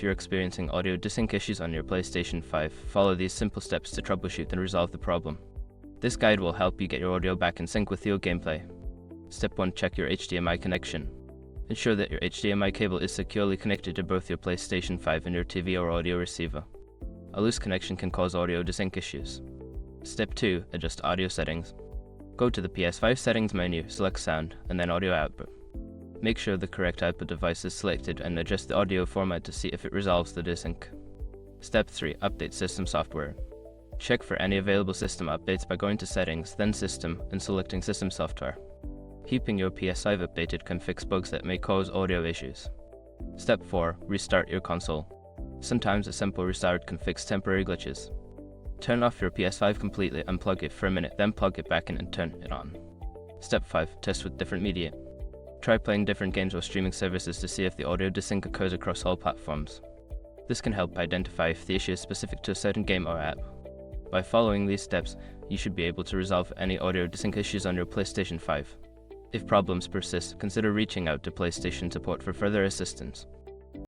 if you're experiencing audio desync issues on your PlayStation 5, follow these simple steps to troubleshoot and resolve the problem. This guide will help you get your audio back in sync with your gameplay. Step 1. Check your HDMI connection. Ensure that your HDMI cable is securely connected to both your PlayStation 5 and your TV or audio receiver. A loose connection can cause audio desync issues. Step 2. Adjust audio settings. Go to the PS5 settings menu, select sound, and then audio output. Make sure the correct output device is selected and adjust the audio format to see if it resolves the desync. Step 3. Update system software. Check for any available system updates by going to Settings, then System, and selecting System Software. Keeping your PS5 updated can fix bugs that may cause audio issues. Step 4. Restart your console. Sometimes a simple restart can fix temporary glitches. Turn off your PS5 completely, unplug it for a minute, then plug it back in and turn it on. Step 5. Test with different media. Try playing different games or streaming services to see if the audio desync occurs across all platforms. This can help identify if the issue is specific to a certain game or app. By following these steps, you should be able to resolve any audio desync issues on your PlayStation 5. If problems persist, consider reaching out to PlayStation support for further assistance.